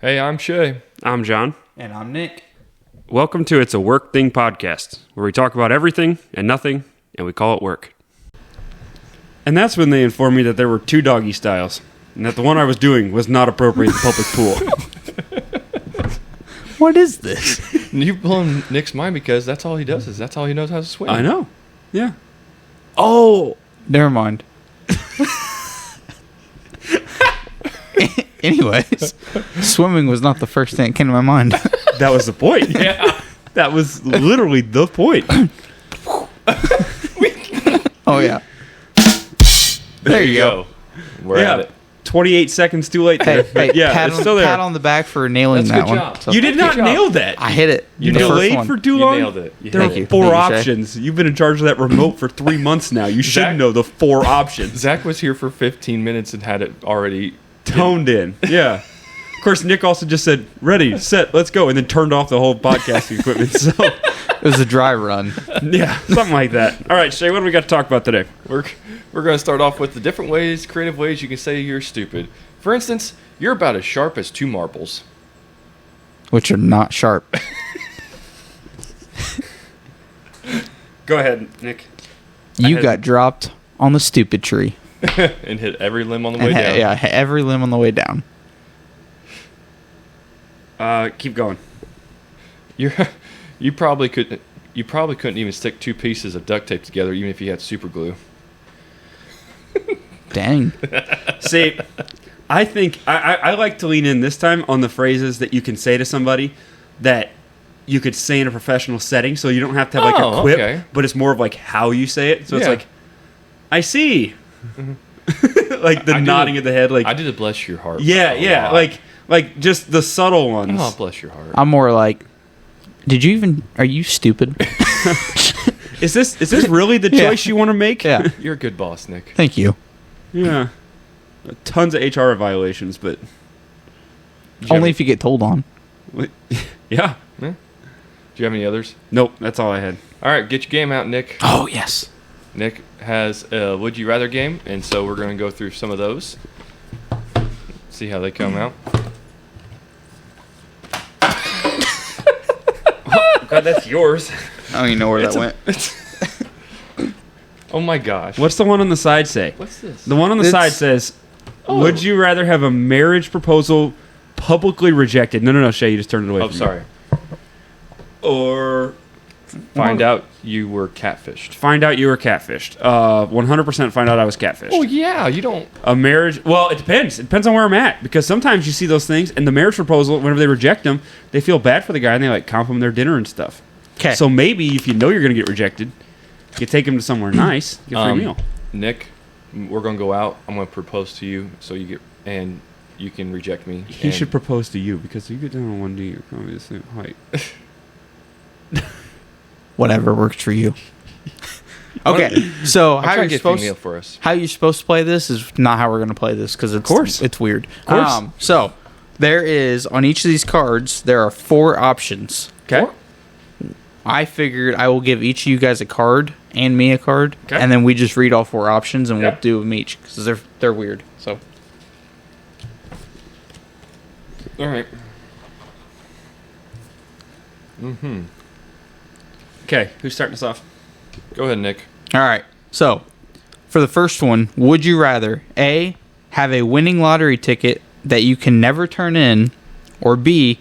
Hey, I'm Shay. I'm John. And I'm Nick. Welcome to It's a Work Thing podcast, where we talk about everything and nothing, and we call it work. And that's when they informed me that there were two doggy styles, and that the one I was doing was not appropriate in the public pool. What is this? You're blowing Nick's mind because that's all he does. That's all he knows how to swim. I know. Yeah. Oh, never mind. Anyways, swimming was not the first thing that came to my mind. That was the point. Yeah. That was literally the point. Oh, yeah. There you go. We're at it. 28 seconds too late. Hey, yeah, pat, it's on, still there. pat on the back for nailing That's a that good one. job. So You did not Good job. nail that. I hit it. You the first delayed one. for too You long? nailed it. There Thank are you. four Thank you, Shay. options. You've been in charge of that remote for 3 months now. You should Zach- know the 4 options. Zach was here for 15 minutes and had it already. Toned in. Yeah. Of course, Nick also just said, ready, set, let's go, and then turned off the whole podcasting equipment. So, It was a dry run. yeah, something like that. All right, Shay, what do we got to talk about today? We're going to start off with the different ways, creative ways you can say you're stupid. For instance, you're about as sharp as 2 marbles. Which are not sharp. Go ahead, Nick. You got dropped on the stupid tree. And hit every limb on the way And down. yeah, hit every limb on the way down. Keep going. You probably couldn't even stick 2 pieces of duct tape together even if you had super glue. Dang. See, I think I like to lean in this time on the phrases that you can say to somebody that you could say in a professional setting, so you don't have to have like a quip, okay. but it's more of like how you say it. So it's Yeah. like, I see. Like the I do nodding of the head, like I did a bless your heart. yeah, a yeah, lot. like just the subtle ones. Oh, bless your heart. I'm more like, are you stupid? Is this really the Yeah. choice you want to make? Yeah. You're a good boss, Nick. Thank you. Yeah. Tons of HR violations, but Only if you get told on. yeah. Do you have any others? Nope, that's all I had. All right, get your game out, Nick. Oh, yes. Nick has a Would You Rather game, and so we're going to go through some of those. See how they come out. God, that's yours. I don't even know where that went. Oh my gosh. What's the one on the side say? What's this? The one on the It's- side says, Oh. "Would you rather have a marriage proposal publicly rejected?" No, Shay, you just turned it away. Oh, from sorry. Me. Or Find out you were catfished. find out you were catfished. 100% find out I was catfished. Oh, yeah. You don't. A marriage. Well, it depends. It depends on where I'm at, because sometimes you see those things, and the marriage proposal, whenever they reject them, they feel bad for the guy and they like comp him their dinner and stuff. 'Kay. So maybe if you know you're going to get rejected, you take him to somewhere nice, get a free meal. Nick, we're going to go out. I'm going to propose to you so you can reject me. He and- should propose to you, because you get down on one knee, you're probably the same height. Whatever works for you. Okay, so I'm how trying you're to get supposed meal for us. how you're supposed to play this is not how we're going to play this, because it's course. it's weird. Of course. So there is on each of these cards there are 4 options. Okay? I figured I will give each of you guys a card and me a card, Okay. and then we just read all 4 options and Yeah. we'll do them each because they're weird. So All right. Mm-hmm. Okay, who's starting us off? Go ahead, Nick. all right. So for the first one, would you rather A, have a winning lottery ticket that you can never turn in, or B,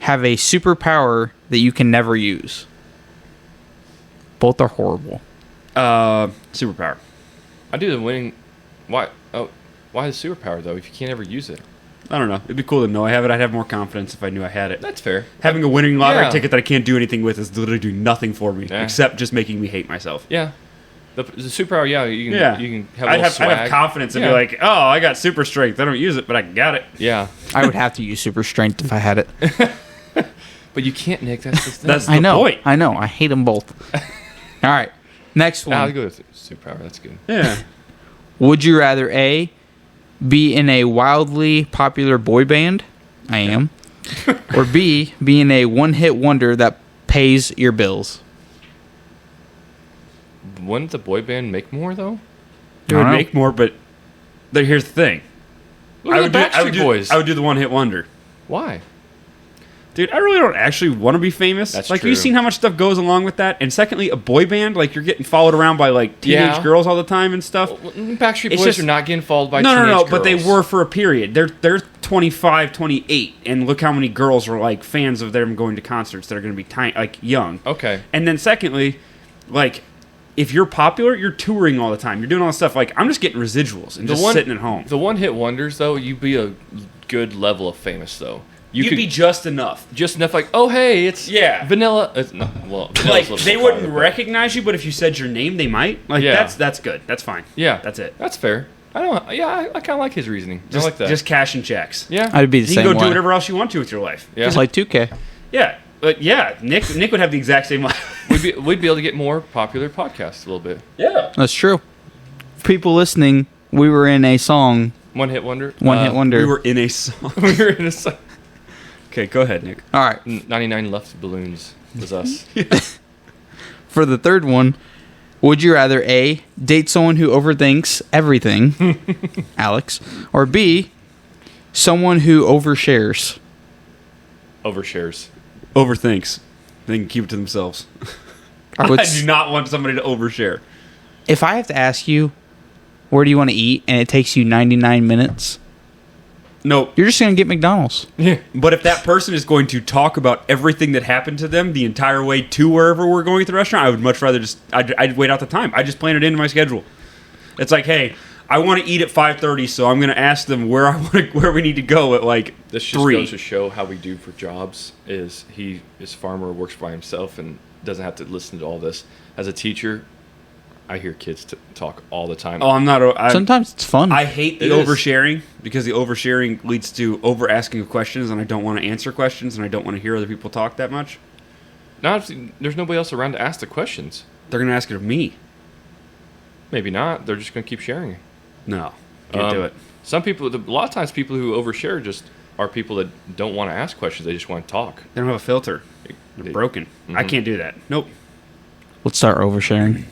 have a superpower that you can never use? Both are horrible. Superpower. I do the winning. Why? Oh, why the superpower though? If you can't ever use it, I don't know. It'd be cool to know I have it. I'd have more confidence if I knew I had it. that's fair. Having a winning lottery Yeah. ticket that I can't do anything with is literally doing nothing for me, Yeah. except just making me hate myself. Yeah, the superpower. Yeah, you can. Yeah. You can have. A I'd little have, swag. I'd have confidence and Yeah. be like, oh, I got super strength. I don't use it, but I got it. Yeah, I would have to use super strength if I had it. but you can't, Nick. That's the thing. That's the I know. point. I know. I hate them both. All right. Next one. I'll go with superpower. That's good. Yeah. Would you rather A, be in a wildly popular boy band? I am. Or B, be in a one-hit wonder that pays your bills? Wouldn't the boy band make more though? It I would don't know. make more, but here's the thing. Look at the Backstreet Boys. I would do the one-hit wonder. Why? Dude, I really don't actually want to be famous. That's like, true. you seen how much stuff goes along with that? And secondly, a boy band, like, you're getting followed around by, like, teenage Yeah. girls all the time and stuff. Backstreet It's Boys just- are not getting followed by No, teenage girls. but they were for a period. They're 25, 28, and look how many girls are, like, fans of them going to concerts that are going to be tiny, like, young. Okay. And then secondly, like, if you're popular, you're touring all the time. You're doing all this stuff. Like, I'm just getting residuals and just sitting at home. The one-hit wonders, though, you'd be a good level of famous, though. You'd be just enough. just enough, like, oh, hey, it's Yeah. Vanilla. No, well, Vanilla's Like, a little they bit wouldn't farther, but- recognize you, but if you said your name, they might. Like, Yeah. that's good. That's fine. Yeah, That's it. That's fair. I don't. Yeah, I kind of like his reasoning. Just, I like that. Just cashing checks. yeah. I'd be the You same can go way. do whatever else you want to with your life. yeah. Just like 2K. Yeah. But yeah, Nick would have the exact same life. we'd be able to get more popular podcasts a little bit. Yeah. That's true. For people listening, we were in a song, One-hit wonder. One Hit Wonder. We were in a song. We were in a song. Okay, go ahead, Nick. All right. 99 Left Balloons was us. For the third one, would you rather A, date someone who overthinks everything, Alex, or B, someone who overshares? Overshares. Overthinks. They can keep it to themselves. I would I do not want somebody to overshare. If I have to ask you, where do you want to eat, and it takes you 99 minutes, No, you're just going to get McDonald's. Yeah. but if that person is going to talk about everything that happened to them the entire way to wherever we're going at the restaurant, I would much rather I'd wait out the time. I just plan it into my schedule. It's like, hey, I want to eat at 5:30, so I'm going to ask them where where we need to go at like This just 3. goes to show how we do for jobs. Is he is farmer, works by himself, and doesn't have to listen to all this. As a teacher, I hear kids talk all the time. Oh, I'm not. Sometimes it's fun. I hate the It is. oversharing because the oversharing leads to over asking of questions, and I don't want to answer questions, and I don't want to hear other people talk that much. Not if there's nobody else around to ask the questions. They're going to ask it of me. Maybe not. They're just going to keep sharing. No, can't do it. Some people, a lot of times, people who overshare just are people that don't want to ask questions. They just want to talk. They don't have a filter. They're broken. I can't do that. Nope. Let's start oversharing.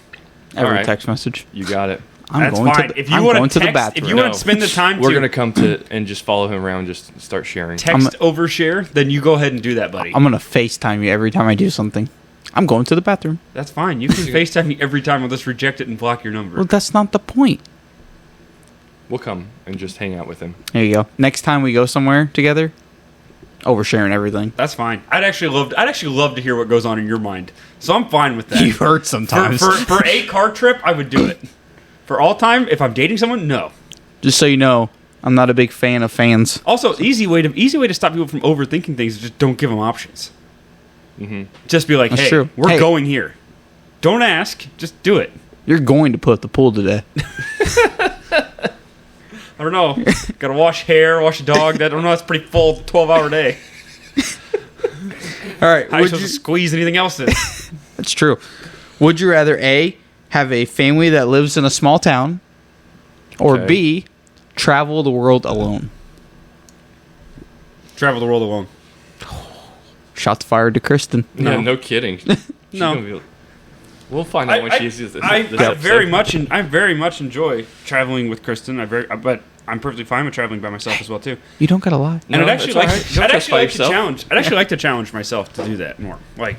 Every All right. text message. You got it. I'm That's going fine. to the, If you I'm want going to to the text, bathroom. if you want to spend the time We're to going to come to and just follow him around, just start sharing. text overshare, then you go ahead and do that, buddy. I'm going to FaceTime you every time I do something. I'm going to the bathroom. That's fine. You can FaceTime me every time. I'll just reject it and block your number. Well, that's not the point. We'll come and just hang out with him. There you go. Next time we go somewhere together, oversharing everything. That's fine. I'd actually love to hear what goes on in your mind. So I'm fine with that. You hurt sometimes. For a car trip, I would do it. For all time, if I'm dating someone, no. Just so you know, I'm not a big fan of fans. Also, easy way to stop people from overthinking things is just don't give them options. Mm-hmm. Just be like, That's hey, true. we're Hey. going here. Don't ask, just do it. You're going to put the pool today. I don't know. Got to wash hair, wash a dog. I don't know. That's a pretty full 12-hour day. All right. How are you supposed to squeeze anything else in? That's true. Would you rather A, have a family that lives in a small town, or Okay. B, travel the world alone? Travel the world alone. Shots fired to Kristen. Yeah, No. no kidding. She's No. gonna be- we'll find out when she sees this. I this episode. very much enjoy traveling with Kristen. But I'm perfectly fine with traveling by myself as well too. You don't gotta lie. And No, I'd actually that's like, all right. Don't I'd justify actually like to yourself. challenge. I'd actually like to challenge myself to do that more. Like,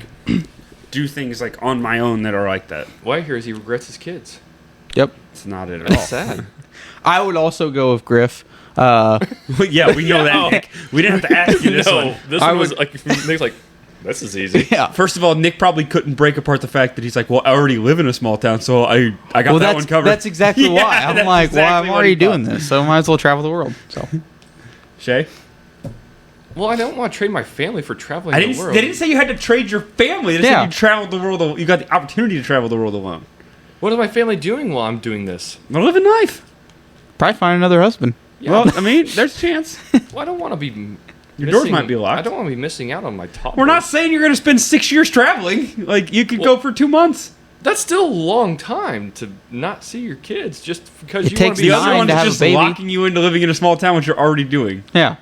do things like on my own that are like that. What I hear is he regrets his kids. Yep. It's not it at all. Sad. I would also go with Griff. Yeah, we know that. Nick. We didn't have to ask you this one. this I one was would- like, Nick's like, this is easy. Yeah. First of all, Nick probably couldn't break apart the fact that he's like, well, I already live in a small town, so I got Well, that one covered. that's exactly Yeah, why. I'm that's like, well, exactly I'm what already he thought. doing this, so I might as well travel the world. So Shay? Well, I don't want to trade my family for traveling I the didn't. world. They didn't say you had to trade your family. They Yeah. said you traveled the world. You got the opportunity to travel the world alone. What is my family doing while I'm doing this? Well, living life. probably find another husband. Yeah, Well, I mean, there's a chance. well, I don't want to be. Your doors might be locked. I don't want to be missing out on my top. We're not saying you're going to spend 6 years traveling. Like, you could go for 2 months. That's still a long time to not see your kids just because It you want takes to be. The nine other one's to have a just baby. locking you into living in a small town, which you're already doing. Yeah.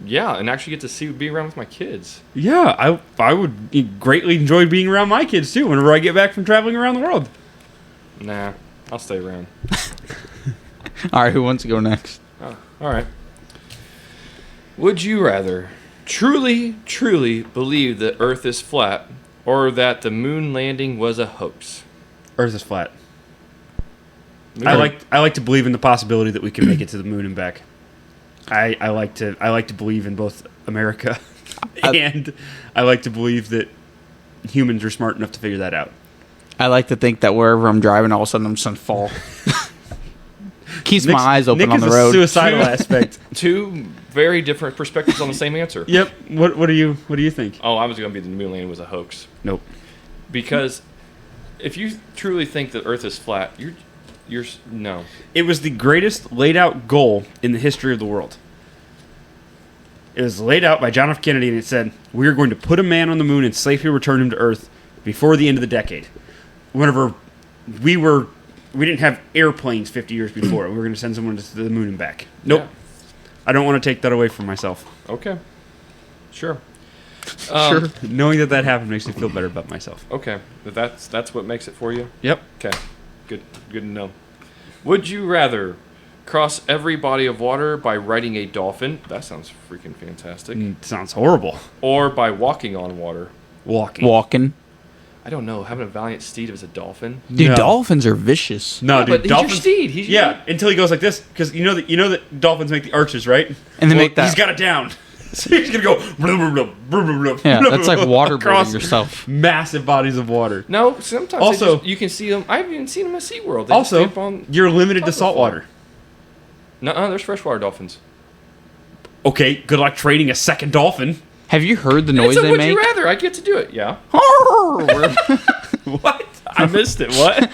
Yeah, and actually get to be around with my kids. Yeah, I would greatly enjoy being around my kids, too, whenever I get back from traveling around the world. Nah, I'll stay around. All right. Who wants to go next? Oh, all right. Would you rather truly, truly believe that Earth is flat or that the moon landing was a hoax? Earth is flat. I like to believe in the possibility that we can make it to the moon and back. I like to believe in both America and I like to believe that humans are smart enough to figure that out. I like to think that wherever I'm driving, all of a sudden I'm just gonna fall. Keeps my eyes open Nick on is the a road. suicidal aspect. Two very different perspectives on the same answer. Yep. What do you think? Oh, I was going to be the moon landing was a hoax. Nope. Because if you truly think that Earth is flat, you're no. It was the greatest laid out goal in the history of the world. It was laid out by John F. Kennedy, and it said, "We are going to put a man on the moon and safely return him to Earth before the end of the decade." Whenever we didn't have airplanes 50 years before, we were going to send someone to the moon and back. Nope. Yeah. I don't want to take that away from myself. Okay. Sure. Sure. Knowing that happened makes me feel better about myself. Okay. But that's what makes it for you? Yep. Okay. Good to know. Would you rather cross every body of water by riding a dolphin? That sounds freaking fantastic. Sounds horrible. Or by walking on water? Walking. I don't know. Having a valiant steed as a dolphin? Dude, No. dolphins are vicious. No, Yeah, dude, but he's your dolphins. steed. He's your- until he goes like this, because you know that dolphins make the arches, right? And they make that- He's got it down, so he's gonna go. Blah, blah, blah, blah, blah, blah, Yeah, that's like blah, waterboarding across yourself. massive bodies of water. No, sometimes Also- you can see them. I haven't even seen them at SeaWorld. They just Also, stay up on you're limited top to of the salt water. Nuh-uh, there's freshwater dolphins. Okay, good luck training a second dolphin. Have you heard the noise It's a they would make? you rather. I get to do it. Yeah. What? I missed it. What?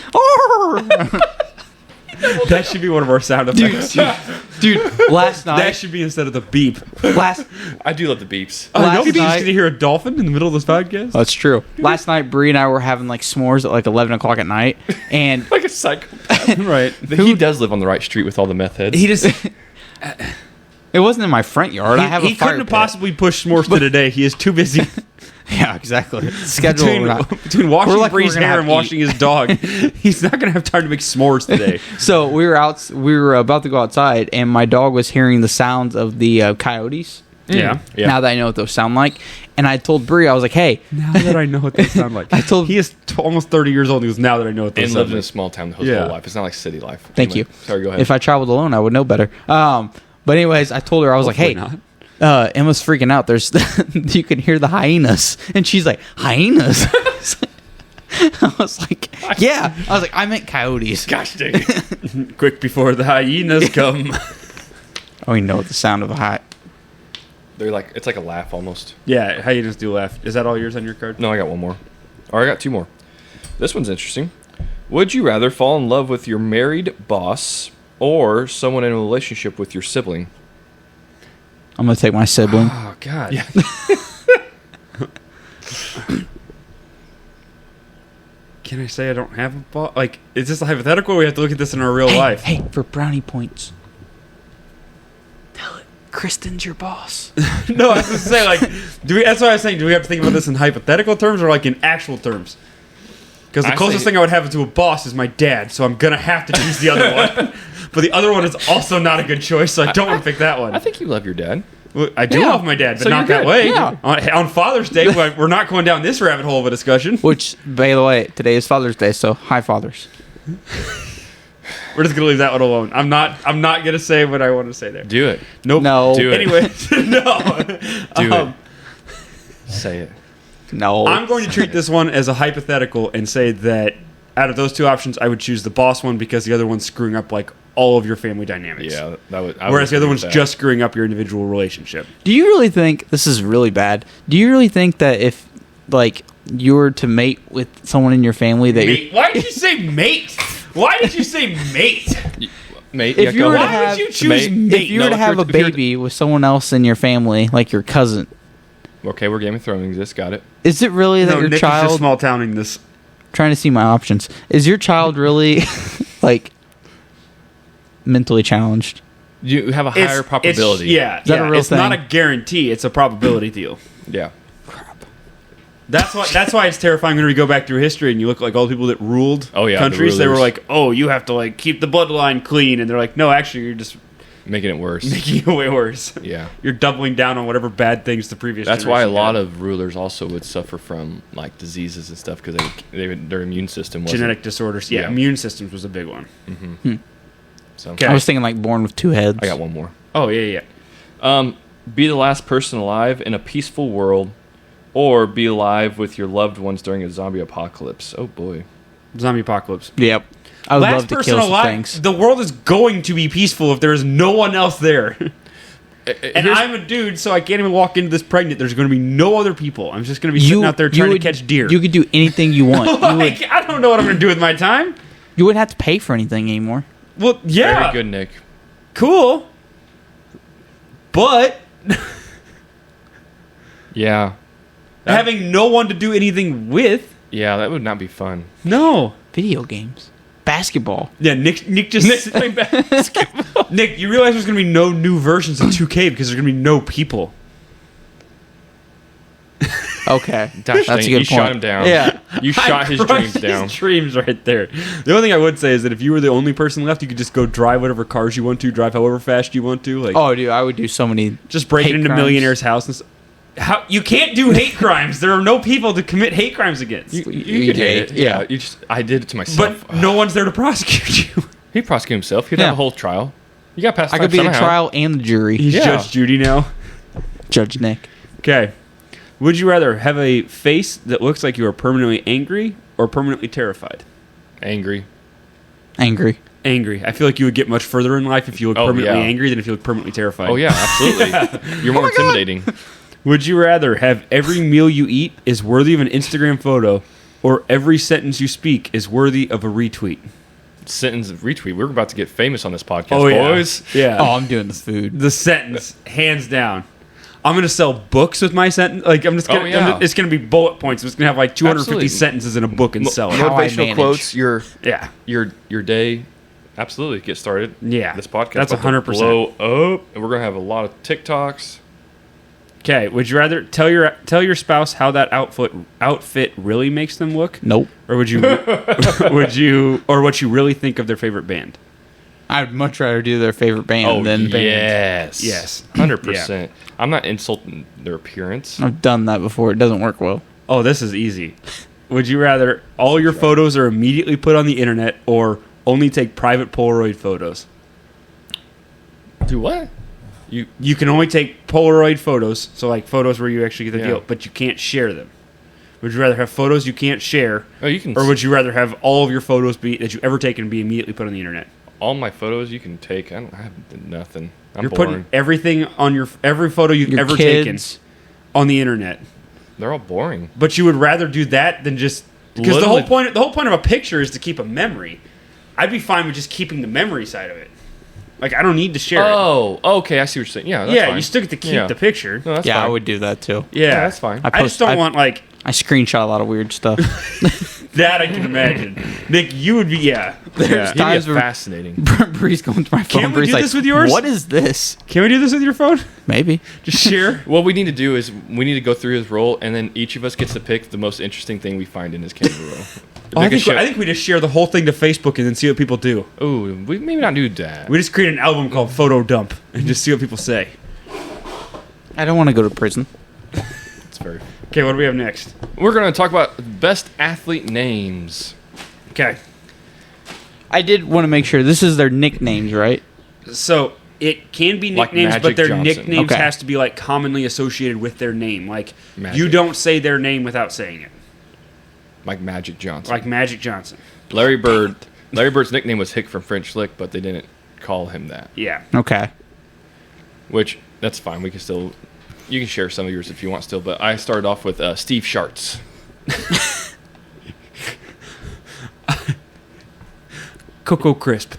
That should be one of our sound effects. Dude, last That night, should be instead of the beep. last I do love the beeps. Oh, Last nobody's night- gonna hear a dolphin in the middle of this podcast. that's true. Last night, Bree and I were having like s'mores at like 11 o'clock at night, and Like a psychopath. Right. He does live on the right street with all the meth heads. He just it wasn't in my front yard. I have a he fire couldn't have pit. possibly pushed s'mores to today. He is too busy Yeah, exactly. Schedule. between washing We're lucky Bree's we're gonna hair have and to washing his dog. He's not gonna have time to make s'mores today. So we were about to go outside, and my dog was hearing the sounds of the coyotes. Yeah. Yeah. Now that I know what those sound like, and I told Bree, I was like, "Hey, Now that I know what they sound like, I told- he is almost 30 years old. He goes, now that I know what they And sound lived in a like. small town his Yeah. whole life. It's not like city life. Thank Anyway, you. Sorry, go ahead. if I traveled alone, I would know better." But anyways, I told her, I was like, "Hey, Hopefully not. Emma's freaking out. There's you can hear the hyenas," and she's like, "Hyenas." I was like, "Yeah." I was like, "I meant coyotes." Gosh dang it. Quick before the hyenas come. Oh, you know the sound of a hyena. They're like, it's like a laugh almost. Yeah, hyenas do laugh. Is that all yours on your card? No, I got one more. Or I got two more. This one's interesting. Would you rather fall in love with your married boss or someone in a relationship with your sibling? I'm gonna take my sibling. Oh God. Yeah. Can I say I don't have a boss? Like, is this a hypothetical? Or we have to look at this in our real life. Hey, for brownie points, tell it Kristen's your boss. No, I was going to say, like, that's why I was saying, do we have to think about this in hypothetical terms or like in actual terms? Because the I closest say- thing I would have to a boss is my dad, so I'm gonna have to choose the other one. But the other one is also not a good choice, so I don't want to pick that one. I think you love your dad. Well, I do Yeah. love my dad, but So not you're that good. way. Yeah. On Father's Day, we're not going down this rabbit hole of a discussion. Which, by the way, today is Father's Day, so hi, fathers. We're just gonna leave that one alone. I'm not gonna say what I want to say there. Do it. Nope. No. Do it. Anyway, no. Do it. Say it. No, I'm going to treat this one as a hypothetical and say that out of those two options, I would choose the boss one because the other one's screwing up like all of your family dynamics. Yeah, that would. Whereas the other one's just screwing up your individual relationship. Do you really think this is really bad? Do you really think that if, like, you were to mate with someone in your family that Mate. Why did you say mate? Why did you say mate? mate. If you go were to ahead. Why have- would you choose Mate. mate? if you were No, to if have a you're- if you're- baby with someone else in your family, like your cousin, Okay, we're Game of Thrones. This got it. is it really that No, your Nick is just child? small towning this. Trying to see my options. Is your child really like mentally challenged? You have a higher probability. Yeah, that a real it's not a thing? guarantee. It's a probability deal. Yeah. That's why it's terrifying when we go back through history and you look like all the people that ruled Oh, yeah, the countries. They were rulers. like, "Oh, you have to like keep the bloodline clean," and they're like, "No, actually, you're just Making it worse. making it way worse. Yeah. You're doubling down on whatever bad things the previous. That's why a generation lot had. of rulers also would suffer from like diseases and stuff because their immune system wasn't. genetic disorders. Yeah, Yeah. immune systems was a big one. So Okay. I was thinking like Born with Two Heads. I got one more. Oh yeah. Be the last person alive in a peaceful world, or be alive with your loved ones during a zombie apocalypse. Oh boy. Zombie apocalypse. Yep. I would Last love to person kill some alive. things. The world is going to be peaceful if there is no one else there. And Here's- I'm a dude, so I can't even walk into this pregnant. There's going to be no other people. I'm just going to be sitting out there trying to catch deer. You could do anything you want. Like, I don't know what I'm going to do with my time. You wouldn't have to pay for anything anymore. Well, yeah, Very good, Nick. cool, but Yeah. having no one to do anything with, Yeah, that would not be fun. no. Video games. Basketball. Yeah, Nick just Nick, you realize there's going to be no new versions of 2K because there's going to be no people. Okay. Gosh, That's a dang, good you point. shot him down. Yeah. You shot his crushed dreams down. His dreams right there. The only thing I would say is that if you were the only person left, you could just go drive whatever cars you want to, drive however fast you want to, like Oh, dude, I would do so many. just break hate into crimes. millionaires' house and how you can't do hate crimes. There are no people to commit hate crimes against. You You could hate it. did, yeah. You just I did it to myself. But no one's there to prosecute you. He'd prosecute himself. He'd Yeah. have a whole trial. You got past I time could be the somehow. trial and the jury. He's Yeah. Judge Judy now. Judge Nick. Okay. Would you rather have a face that looks like you are permanently angry or permanently terrified? Angry. Angry. Angry. I feel like you would get much further in life if you look Oh, permanently yeah. angry than if you look permanently terrified. Oh yeah, absolutely. You're more intimidating. Would you rather have every meal you eat is worthy of an Instagram photo or every sentence you speak is worthy of a retweet? Sentence retweet. We're about to get famous on this podcast, Oh, yeah. boys. Yeah. Oh, I'm doing the food. The sentence, hands down. I'm gonna sell books with my sentence. Like I'm just gonna. Oh, yeah. It's gonna be bullet points. It's gonna have like 250 Absolutely. sentences in a book and sell it. How I Motivational manage. quotes. Yeah. Your day. Absolutely, get started. Yeah. This podcast. That's about to 100%. blow up, and we're gonna have a lot of TikToks. Okay. Would you rather tell your spouse how that outfit really makes them look, Nope. or would you or what you really think of their favorite band? I'd much rather do their favorite band than band. yes, Yes. 100%. I'm not insulting their appearance. I've done that before. It doesn't work well. Oh, this is easy. Would you rather all your photos are immediately put on the internet or only take private Polaroid photos? Do what? You can only take Polaroid photos, so like photos where you actually get the Yeah. deal, but you can't share them. Would you rather have photos you can't share, Oh, you can. or would you rather have all of your photos that you ever taken be immediately put on the internet? all my photos you can take. I have nothing. I'm You're boring. putting everything on every photo you've Your ever kids. taken on the internet. They're all boring. But you would rather do that than just because Literally- the whole point of a picture is to keep a memory. I'd be fine with just keeping the memory side of it. Like I don't need to share it. Oh, okay. I see what you're saying. Yeah, that's Yeah, fine. you still get to keep Yeah. the picture. No, that's Yeah, I fine. would do that too. Yeah, that's fine. I just don't want like I screenshot a lot of weird stuff. that. I can imagine. Nick, you would be yeah. There's It'd be times where fascinating. Bree's going to my phone. Can't we Bree's do like, this with yours? What is this? Can we do this with your phone? Maybe. Just share. What we need to do is we need to go through his roll, and then each of us gets to pick the most interesting thing we find in his camera roll. Oh, I think we just share the whole thing to Facebook and then see what people do. Ooh, we maybe not do that. We just create an album called Photo Dump and just see what people say. I don't want to go to prison. It's very. Okay, what do we have next? We're gonna talk about best athlete names. Okay, I did want to make sure this is their nicknames, right? so it can be Like nicknames, Magic but their Johnson. nicknames Okay. has to be like commonly associated with their name. Like you Magic. don't say their name without saying it. Like Magic Johnson. Like Magic Johnson. Larry Bird. Larry Bird's nickname was Hick from French Lick, but they didn't call him that. Yeah. Okay. Which that's fine. We can still. You can share some of yours if you want still, but I started off with Steve Sharts. Cocoa Crisp.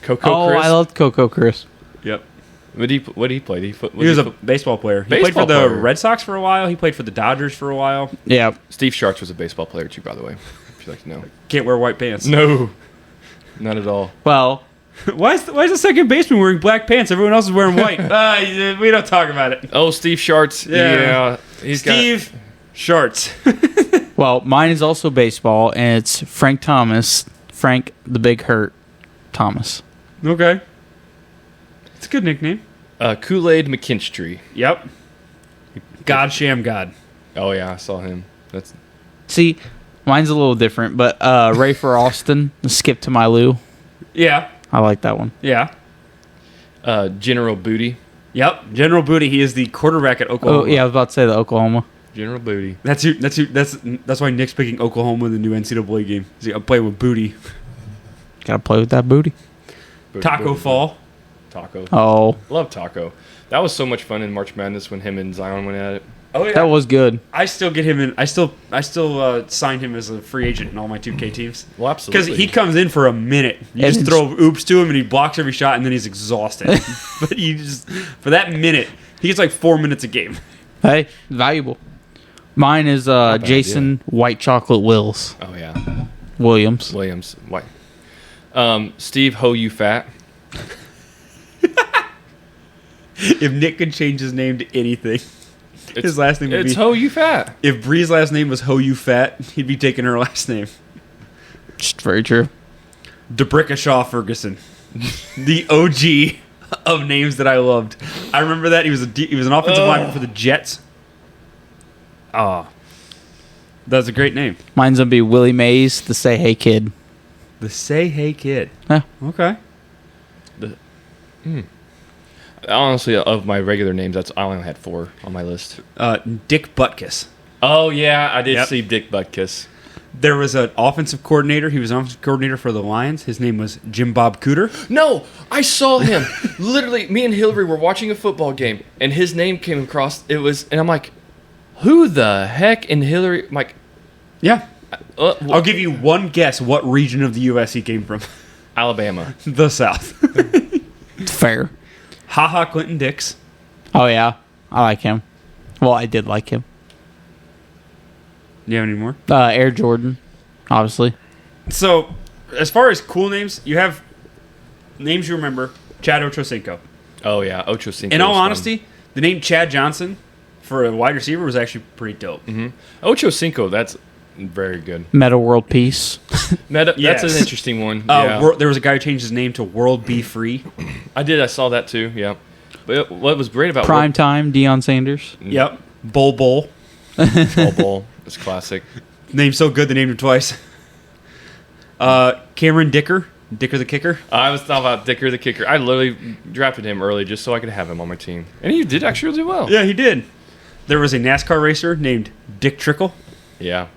Coco Oh, Crisp. I loved Coco Crisp. Yep. What did he play? He was a baseball player. He played Baseball for the player. Red Sox for a while. He played for the Dodgers for a while. Yeah. Steve Sharts was a baseball player too, by the way. If you like to know. Can't wear white pants. No, not at all. Well, why is the second baseman wearing black pants? Everyone else is wearing white. We don't talk about it. Oh, Steve Sharts. Yeah. He's Steve Sharts. mine is also baseball, and it's Frank Thomas, Frank the Big Hurt Thomas. Okay. It's a good nickname. Kool-Aid McKinstry. Yep. God Sham God. Oh yeah, I saw him. That's See, mine's a little different, but Ray for Austin, Skip to my Lou. Yeah. I like that one. Yeah. General Booty. Yep. General Booty. He is the quarterback at Oklahoma. Oh, yeah, I was about to say the Oklahoma. General Booty. That's why Nick's picking Oklahoma in the new NCAA game. I'm playing with Booty. Got to play with that booty. Taco Booty. Fall. Taco. Oh, Love Taco. That was so much fun in March Madness when him and Zion went at it. Oh yeah. that was good. I still get him in. I still signed him as a free agent in all my 2K teams. Well, Because absolutely. he comes in for a minute. You And just throw oops to him and he blocks every shot and then he's exhausted. But you just for that minute, he gets like 4 minutes a game. Hey, valuable. Mine is bad, Jason White Chocolate Wills Oh yeah. Williams. Williams. White. Steve Ho You Fat. If Nick could change his name to anything, his last name would It's be. Ho You Fat. If Bree's last name was Ho You Fat, he'd be taking her last name. Just very true. DeBrickashaw Ferguson, the OG of names that I loved. I remember that he was an offensive lineman for the Jets. Ah, that's a great name. Mine's gonna be Willie Mays, the Say Hey Kid. The Say Hey Kid. Yeah. Okay. Honestly, of my regular names, I only had 4 on my list. Dick Butkus. Oh yeah, I did Yep. see Dick Butkus. There was an offensive coordinator. He was an offensive coordinator for the Lions. His name was Jim Bob Cooter. No, I saw him. Literally, me and Hillary were watching a football game, and his name came across. And I'm like, who the heck? And Hillary, I'm like, Yeah. well, I'll give you one guess what region of the U.S. he came from. Alabama. The South. Fair. Haha Clinton Dix. Oh yeah, I like him. Well, I did like him. Do you have any more? Air Jordan, obviously. So, as far as cool names, you have names you remember. Chad Ochocinco. Oh yeah, Ocho Cinco. In all was fun. honesty, the name Chad Johnson for a wide receiver was actually pretty dope. Ocho Cinco, that's very good. Meta World Peace. That's Yes. an interesting one. Yeah. There was a guy who changed his name to World Be Free. I saw that too. Yeah. But what was great about Prime Time, Deion Sanders. Yep. Bull. World Bowl is classic. Name so good they named him twice. Cameron Dicker. Dicker the kicker. I was talking about Dicker the kicker. I literally drafted him early just so I could have him on my team, and he did actually do well. Yeah, he did. There was a NASCAR racer named Dick Trickle. Yeah.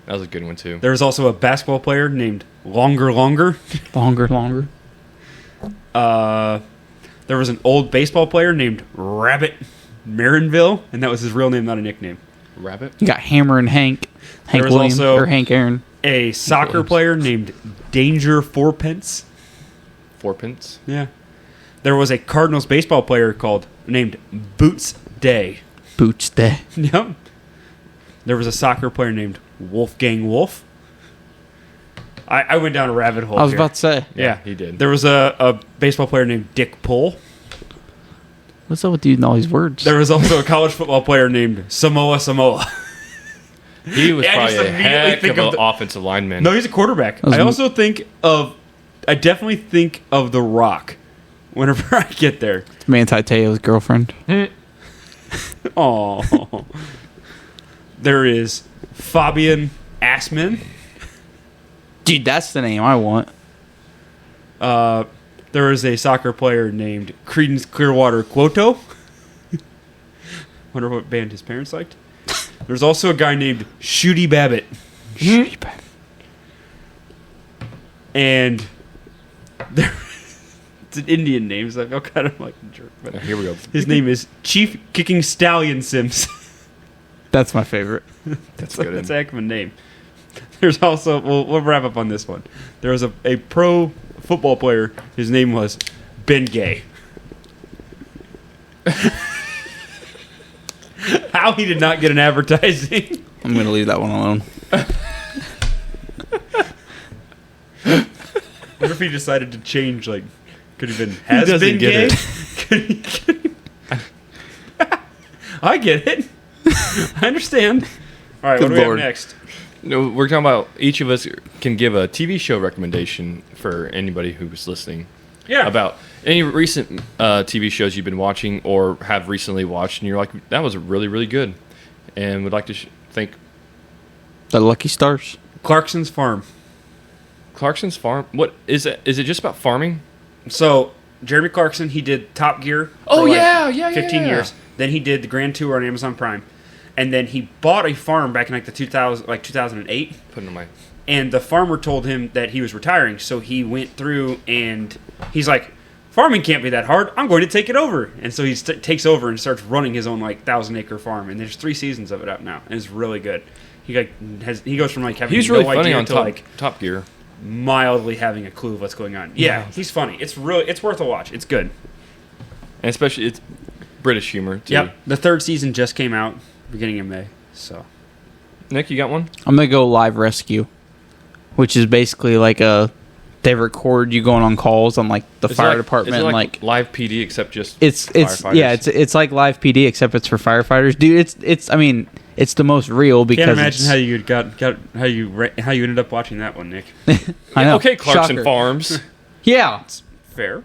That was a good one too. There was also a basketball player named Longer. Longer. There was an old baseball player named Rabbit Marinville, and that was his real name, not a nickname. Rabbit. You got Hammer and Hank. Hank was Williams also- or Hank Aaron. A soccer Williams. player named Danger Fourpence. 4 pence. Yeah. There was a Cardinals baseball player named Boots Day. Boots Day. Yep. There was a soccer player named Wolfgang Wolf. I went down a rabbit hole. I was here. about to say. Yeah, he did. There was a baseball player named Dick Pull. What's up with you and all these words? There was also a college football player named Samoa. He was Yeah, I probably just a immediately heck think of of an offensive lineman. No, he's a quarterback. was I m- also I definitely think of The Rock whenever I get there. Manti Te'o's girlfriend. Oh, there is Fabian Assman. Dude, that's the name I want. There is a soccer player named Creedence Clearwater Quoto. Wonder what band his parents liked. There's also a guy named Shooty Babbitt. And there, it's an Indian name, so I feel kind of like a jerk. But Here we go. his name is Chief Kicking Stallion Sims. That's my favorite. That's good. That's a heck of a name. There's also, we'll wrap up on this one. There was a pro football player. His name was Ben Gay. How he did not get an advertising. I'm going to leave that one alone. What if he decided to change, like, could have been has doesn't been get gay? it. Could he- I get it. I understand. All right, Good what do we Lord. have next? No, we're talking about each of us can give a TV show recommendation for anybody who's listening. Yeah. about any recent TV shows you've been watching or have recently watched, and you're like, that was really, really good, and would like to thank The Lucky Stars. Clarkson's Farm. Clarkson's Farm. What is it? Is it just about farming? So Jeremy Clarkson, he did Top Gear. Oh, for yeah, 15 yeah. years. Then he did the Grand Tour on Amazon Prime, and then he bought a farm back in like the 2008. Putting on my. And the farmer told him that he was retiring, so he went through and he's like, farming can't be that hard. I'm going to take it over. And so he takes over and starts running his own like 1,000-acre farm. And there's 3 seasons of it out now, and it's really good. He goes from like having He's no really funny idea on to Top, like Top Gear. mildly having a clue of what's going on. Yeah, he's funny. It's worth a watch. It's good. And especially, it's British humor, too. Yep. The 3rd season just came out beginning of May. So Nick, you got one? I'm going to go Live Rescue, which is basically like they record you going on calls on like the Is it fire like- department. Is it and, like live PD except just it's firefighters? yeah, it's like Live PD except it's for firefighters, dude. I mean, it's the most real because can't imagine it's- how you ended up watching that one, Nick. I know. Okay, Clarkson Shocker. Farms. Yeah, Fair.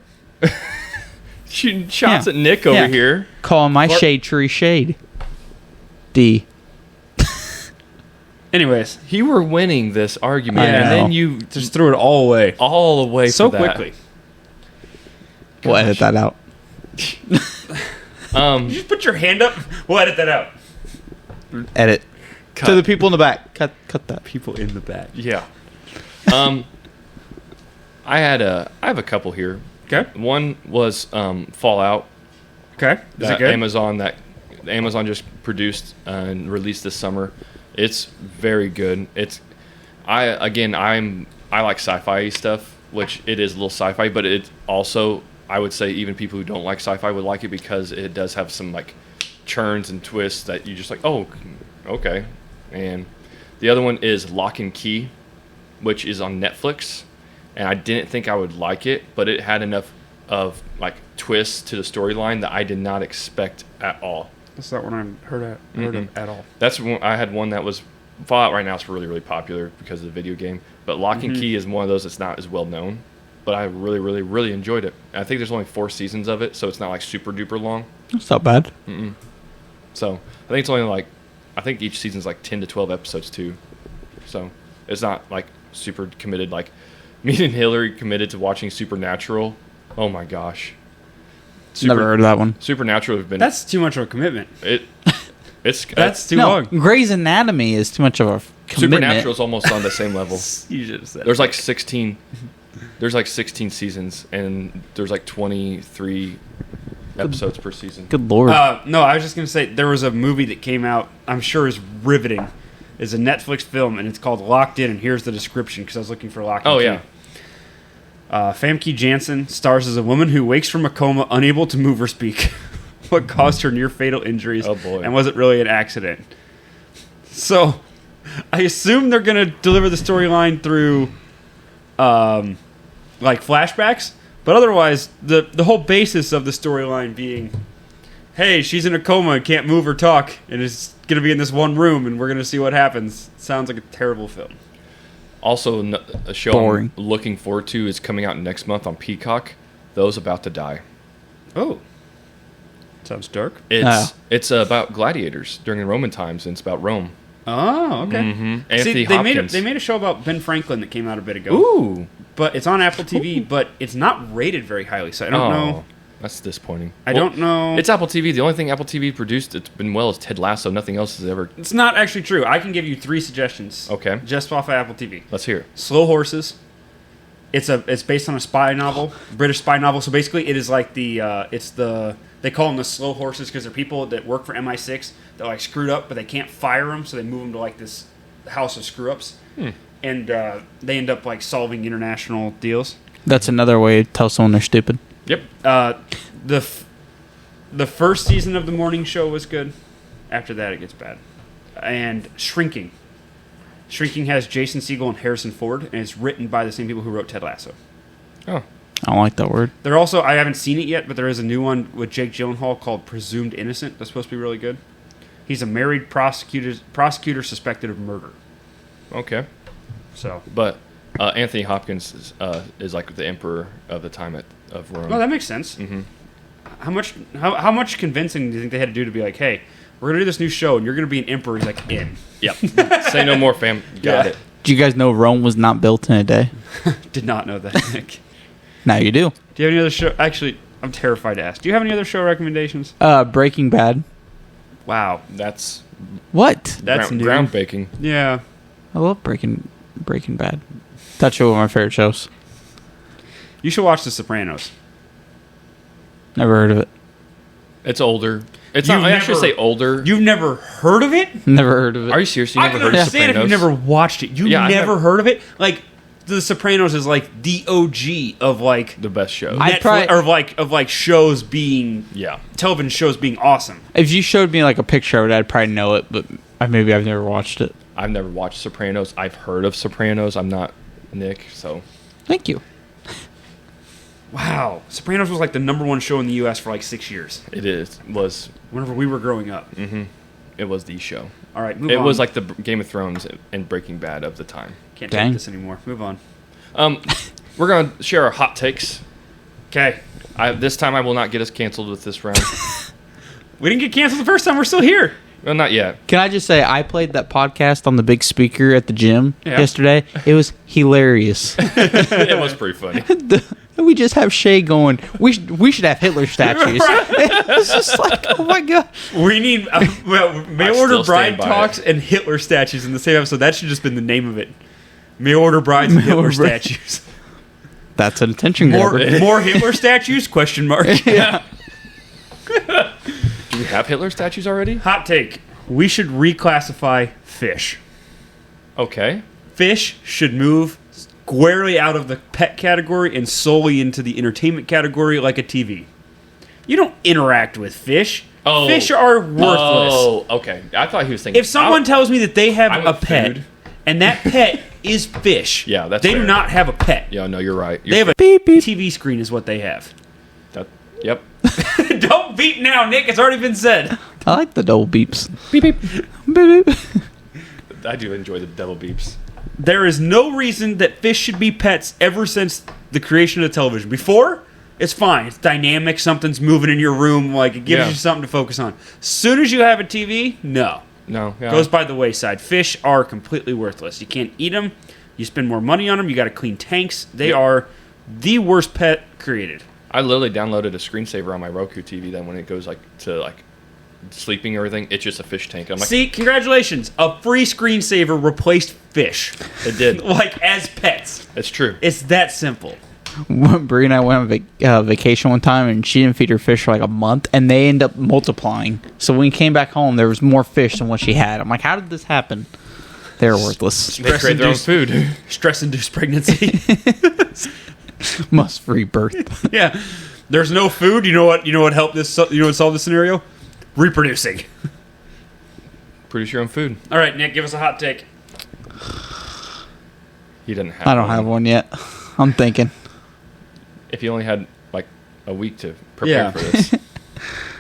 Shooting shots Yeah. at Nick over Yeah. here. calling my Clark- shade tree shade. D. Anyways, You were winning this argument, I and know. then you just threw it all away all away so for that. quickly. We'll edit that out. You just put your hand up. We'll edit that out. Edit. Cut. To the people in the back. Cut that. People in the back. Yeah. I have a couple here. Okay. One was Fallout. Okay. Is it That good? Amazon just produced and released this summer. It's very good. I like sci-fi stuff, which it is a little sci-fi, but it also, I would say even people who don't like sci-fi would like it because it does have some like churns and twists that you just like, oh, okay. And the other one is Lock and Key, which is on Netflix, and I didn't think I would like it, but it had enough of like twists to the storyline that I did not expect at all. That's not one I heard of at all. That's one, I had one that was Fallout right now is really, really popular because of the video game, but Lock and Key is one of those that's not as well known, but I really, really, really enjoyed it. And I think there's only 4 seasons of it, so it's not like super duper long. That's not bad. So I think it's only like, I think each season's like 10 to 12 episodes too. So it's not like super committed. Like me and Hillary committed to watching Supernatural. Oh my gosh. Never heard of that one. Supernatural have been That's too much of a commitment. it's That's too no, long. Grey's Anatomy is too much of a commitment. Supernatural is almost on the same level. You should have said. There's like 16 seasons and there's like 23 episodes per season. Good lord. No, I was just gonna say there was a movie that came out. I'm sure is riveting. It's a Netflix film and it's called Locked In. And here's the description because I was looking for Locked In. Oh too. yeah. Famke Janssen stars as a woman who wakes from a coma, unable to move or speak. What caused her near fatal injuries? Oh, boy. And was it really an accident? So, I assume they're gonna deliver the storyline through, like flashbacks. But otherwise, the whole basis of the storyline being, hey, she's in a coma and can't move or talk, and is gonna be in this one room, and we're gonna see what happens. Sounds like a terrible film. Also, a show Boring. I'm looking forward to is coming out next month on Peacock. Those About to Die. Oh, sounds dark. It's about gladiators during the Roman times, and it's about Rome. Oh, okay. Anthony See, Hopkins. they made a show about Ben Franklin that came out a bit ago. Ooh. But it's on Apple TV, but it's not rated very highly, so I don't know. That's disappointing. I don't know. It's Apple TV. The only thing Apple TV produced that's been well is Ted Lasso. Nothing else has ever. It's not actually true. I can give you 3 suggestions. Okay. Just off of Apple TV. Let's hear it. Slow Horses. It's based on a spy novel, British spy novel. So basically, it is like they call them the slow horses because they're people that work for MI6 that like screwed up, but they can't fire them, so they move them to like this house of screw ups, and they end up like solving international deals. That's another way to tell someone they're stupid. Yep. The first season of the morning show was good. After that, it gets bad. And Shrinking. Shrinking has Jason Segel and Harrison Ford, and it's written by the same people who wrote Ted Lasso. Oh. I don't like that word. There also, I haven't seen it yet, but there is a new one with Jake Gyllenhaal called Presumed Innocent. That's supposed to be really good. He's a married prosecutor suspected of murder. Okay. So But Anthony Hopkins is like the emperor of the time of Rome. Oh, that makes sense. Mm-hmm. How much convincing do you think they had to do to be like, hey, we're gonna do this new show and you're gonna be an emperor? He's like, in. Yep. Say no more, fam. Got it. Do you guys know Rome was not built in a day? Did not know that, Nick. Now you do. Do you have any other show? Actually, I'm terrified to ask. Do you have any other show recommendations? Breaking Bad. Wow, That's What? that's new. groundbreaking. Yeah. I love Breaking Bad. That's one of my favorite shows. You should watch The Sopranos. Never heard of it. It's older. It's You've not. I should never- say older. You've never heard of it? Never heard of it. Are you serious? You I never can heard of understand if Sopranos? you've never watched it. You Yeah, I've never never- heard of it? Like, The Sopranos is like the OG of like The best show. I- Netflix, probably- of like shows being yeah. television shows being awesome. If you showed me like a picture of it, I'd probably know it, but maybe I've never watched it. I've never watched Sopranos. I've heard of Sopranos. I'm not Nick, so Thank you. Wow, Sopranos was like the #1 show in the U.S. for like 6 years. was Whenever we were growing up. it was the show. All right, move It on. was like the Game of Thrones and Breaking Bad of the time. Can't Dang. take this anymore. Move on. We're gonna share our hot takes. Okay, This time I will not get us canceled with this round. we didn't get canceled the first time. We're still here. Well, not yet. Can I just say, I played that podcast on the big speaker at the gym Yeah. yesterday. It was hilarious. It was pretty funny. We just have Shay going, we should have Hitler statues. It's just like, oh my God. We need mail I order still bride stand by talks and Hitler statues in the same episode. That should just been the name of it. Mail order brides and Mail Hitler order bride. statues. That's an attention More, grabber. more Hitler statues? Question mark. Do we have Hitler statues already? Hot take. We should reclassify fish. Okay. Fish should move squarely out of the pet category and solely into the entertainment category like a TV. You don't interact with fish. Oh. Fish are worthless. Oh, okay. I thought he was thinking. If someone tells me that they have I'm a with pet food. and that pet is fish, Yeah, that's they do fair. not have a pet. Yeah, no, you're right. They have a Beep, beep. TV screen is what they have. Yep. Don't beep now, Nick. It's already been said. I like the double beeps. Beep beep. Beep, beep. I do enjoy the devil beeps. There is no reason that fish should be pets ever since the creation of television. Before, it's fine. It's dynamic. Something's moving in your room. Like, it gives Yeah. you something to focus on. As soon as you have a TV, no. No. Yeah. Goes by the wayside. Fish are completely worthless. You can't eat them. You spend more money on them. You got to clean tanks. They Yep. are the worst pet created. I literally downloaded a screensaver on my Roku TV. Then when it goes to sleeping or everything, it's just a fish tank. I'm like, See, congratulations. A free screensaver replaced fish. it did. Like, as pets. It's true. It's that simple. Bree and I went on vacation one time, and she didn't feed her fish for like a month, and they end up multiplying. So when we came back home, there was more fish than what she had. I'm like, how did this happen? They're worthless. They create their own food. Stress-induced pregnancy. Must free birth. Yeah. There's no food. You know what helped this? You know what solved this scenario? Reproducing. Produce your own food. All right, Nick, give us a hot take. He doesn't have. I don't have one yet. I'm thinking. If you only had like a week to prepare Yeah. for this,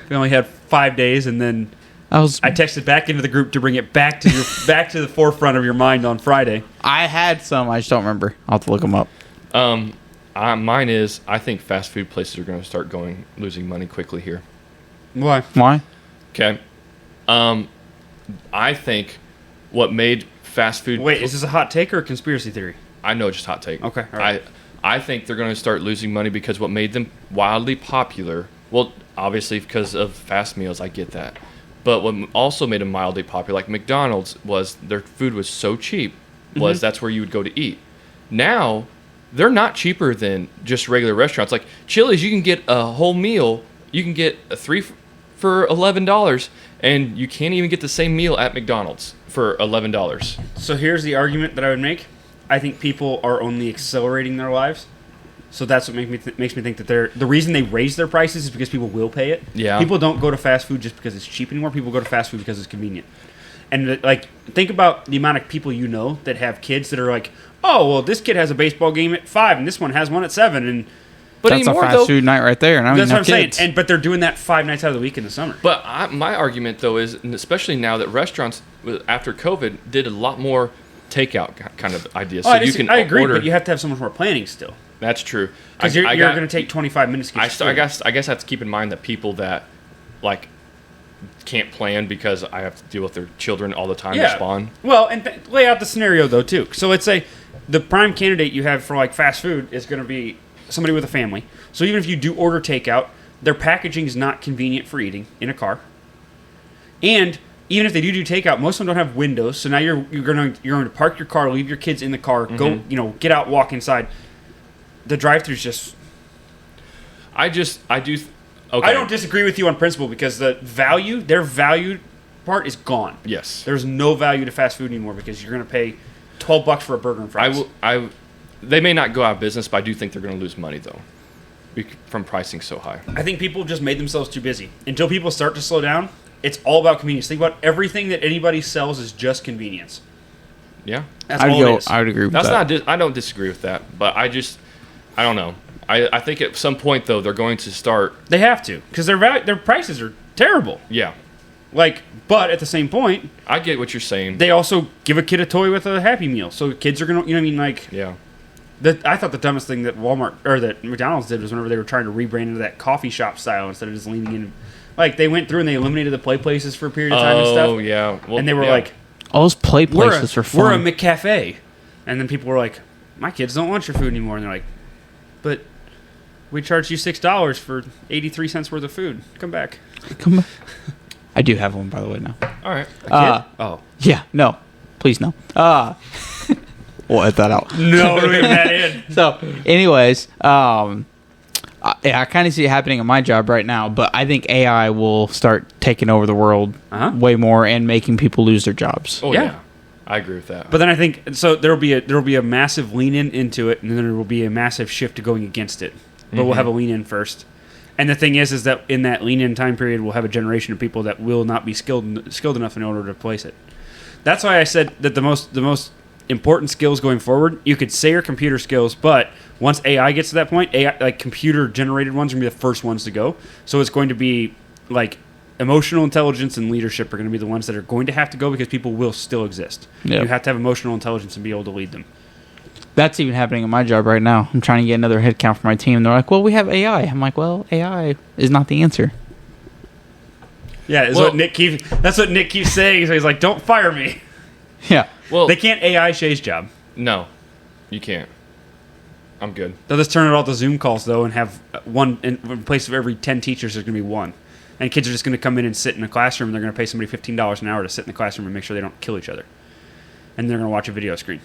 We only had 5 days, and then I texted back into the group to bring it back to the forefront of your mind on Friday. had some. I just don't remember. I'll have to look them up. mine is I think fast food places are going to start losing money quickly here. Why? Why? Okay. I think what made fast food. Wait, is this a hot take or a conspiracy theory? I know, just hot take. Okay, all right. I think they're going to start losing money because what made them wildly popular. Well, obviously because of fast meals, I get that. But what also made them mildly popular, like McDonald's, was their food was so cheap. That's where you would go to eat. Now, they're not cheaper than just regular restaurants. Like Chili's, you can get a whole meal. You can get a 3 for $11, and you can't even get the same meal at McDonald's for $11. So here's the argument that I would make. I think people are only accelerating their lives. So that's what makes me think that the reason they raise their prices is because people will pay it. Yeah. People don't go to fast food just because it's cheap anymore. People go to fast food because it's convenient. And like, think about the amount of people you know that have kids that are like, oh, well, this kid has a baseball game at 5 and this one has one at 7. And But That's a anymore, fast though, food night right there, and I don't that's even what have I'm kids. saying. But they're doing that 5 nights out of the week in the summer. But my argument, though, is, and especially now that restaurants, after COVID, did a lot more takeout kind of idea. Oh, So you can I agree, order. but you have to have so much more planning still. That's true. Because you're going to take 25 minutes to get your food. I guess I have to keep in mind that people that like can't plan because I have to deal with their children all the time to spawn. Well, and lay out the scenario though too. So let's say the prime candidate you have for like fast food is going to be somebody with a family. So even if you do order takeout, their packaging is not convenient for eating in a car. And even if they do takeout, most of them don't have windows. So now you're going to park your car, leave your kids in the car, go get out, walk inside. The drive-thru's just. Okay. I don't disagree with you on principle because their value part is gone. Yes. There's no value to fast food anymore because you're going to pay $12 for a burger and fries. They may not go out of business, but I do think they're going to lose money though, from pricing so high. I think people just made themselves too busy. Until people start to slow down, it's all about convenience. Think about everything that anybody sells is just convenience. Yeah. That's all it is. I would agree with That's that. not. I don't disagree with that, but I don't know. I think at some point though they're going to start. They have to because their prices are terrible. Yeah. But at the same point, I get what you're saying. they also give a kid a toy with a Happy Meal, so kids are gonna, you know what I mean? Like, Yeah. I thought the dumbest thing that Walmart or that McDonald's did was whenever they were trying to rebrand into that coffee shop style instead of just leaning in. Like they went through and they eliminated the play places for a period of time and stuff. Oh yeah. Well, And they were yeah. like, All those play we're places a, are fun. we're a McCafe. And then people were like, my kids don't want your food anymore. And they're like, but we charged you $6 for 83 cents worth of food. Come back. Come on. I do have one, by the way, now. All right. Oh. Yeah, no. Please, no. We'll edit that out. No, we're leaving that in. So, anyways, I kind of see it happening in my job right now, but I think AI will start taking over the world way more and making people lose their jobs. Oh Yeah. yeah. I agree with that. But then I think so. There will be a massive lean in into it, and then there will be a massive shift to going against it. But we'll have a lean in first. And the thing is that in that lean in time period, we'll have a generation of people that will not be skilled enough in order to replace it. That's why I said that the most important skills going forward, you could say are computer skills, but once AI gets to that point, AI like computer generated ones are gonna be the first ones to go. So it's going to be like emotional intelligence and leadership are going to be the ones that are going to have to go because people will still exist. Yep. You have to have emotional intelligence and be able to lead them. That's even happening in my job right now. I'm trying to get another headcount for my team. They're like, well, we have AI. I'm like, well, AI is not the answer. Yeah, that's what Nick keeps saying. So he's like, don't fire me. Yeah. Well, They can't AI Shay's job. no, you can't. I'm good. They'll just turn it all to Zoom calls, though, and have one in place of every 10 teachers, there's going to be one. And kids are just going to come in and sit in a classroom, and they're going to pay somebody $15 an hour to sit in the classroom and make sure they don't kill each other. And they're going to watch a video screen.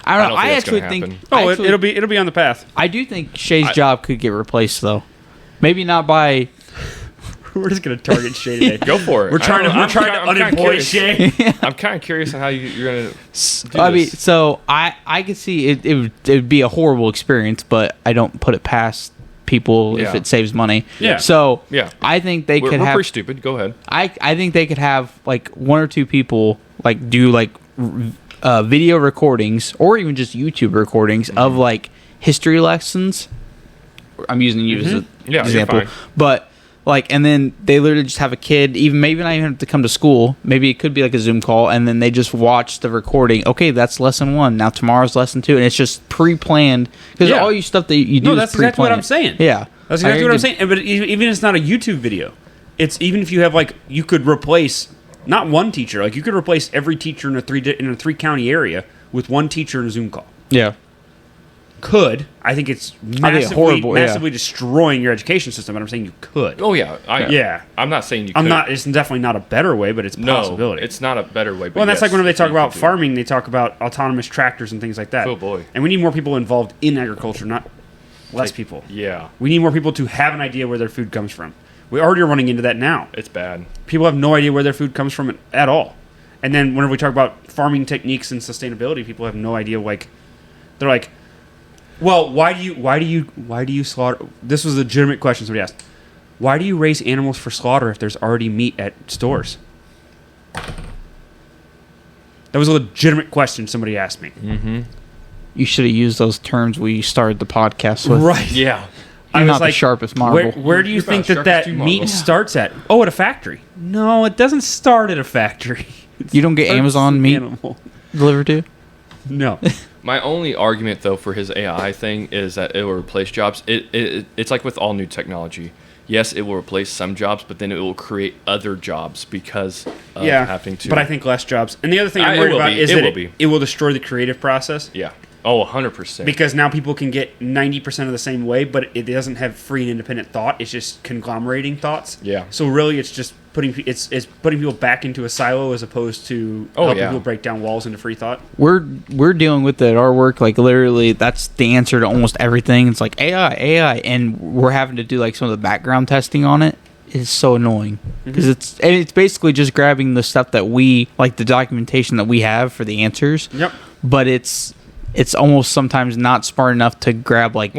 I don't know. I don't think I that's actually gonna think. happen. Oh, actually, it'll be on the path. I do think Shay's job could get replaced, though. Maybe not by. We're just going to target Shay today. Go for it. We're trying to unemploy Shay. I'm kind of curious on how you're going to do I mean, this. so I could see it would be a horrible experience, but I don't put it past people if Yeah. it saves money. Yeah. So Yeah. I think they We're could have. pretty stupid. Go ahead. I think they could have like one or two people like do like video recordings or even just YouTube recordings of like history lessons. I'm using you as an Yeah, you're example, fine. but like, and then they literally just have a kid, even maybe not even have to come to school. Maybe it could be like a Zoom call, and then they just watch the recording. Okay, that's lesson 1. Now tomorrow's lesson 2, and it's just pre-planned because Yeah. all you stuff that you do. No, is that's exactly what I'm pre-planned. saying. Yeah, That's exactly what I'm saying. But even if it's not a YouTube video, it's even if you have like you could replace not one teacher, like you could replace every teacher in a 3 county area with one teacher in a Zoom call. Yeah. I think it's horrible, yeah. massively destroying your education system. But I'm saying you could. Oh yeah. Yeah. I'm not saying you. I'm could. not. It's definitely not a better way, but it's a No, possibility. it's not a better way. But Well, and that's yes, like whenever they talk you about can do it. farming, they talk about autonomous tractors and things like that. Oh, boy. And we need more people involved in agriculture, not less people. Yeah, We need more people to have an idea where their food comes from. We already are running into that now. it's bad. People have no idea where their food comes from at all. And then whenever we talk about farming techniques and sustainability, people have no idea. Like, they're like, well, why do you slaughter? This was a legitimate question somebody asked. Why do you raise animals for slaughter if there's already meat at stores? That was a legitimate question somebody asked me. You should have used those terms we started the podcast with. Right. Yeah. You're not the sharpest marble. Where do you You're think about that sharpest two meat marbles. starts at? Oh, at a factory. No, it doesn't start at a factory. You don't get Starts Amazon as an meat? animal. delivered to you? No. My only argument, though, for his AI thing is that it will replace jobs. It's like with all new technology. Yes, it will replace some jobs, but then it will create other jobs because of having to. But I think less jobs. And the other thing I'm It worried will about be. is It that will be. it will destroy the creative process. Yeah. Oh, 100%. Because now people can get 90% of the same way, but it doesn't have free and independent thought. It's just conglomerating thoughts. Yeah. So really, it's just putting people back into a silo as opposed to helping people break down walls into free thought. We're dealing with it at our work. Like literally, that's the answer to almost everything. It's like AI, and we're having to do like some of the background testing on it. It's so annoying because it's basically just grabbing the stuff that we like, the documentation that we have for the answers. Yep. But it's almost sometimes not smart enough to grab like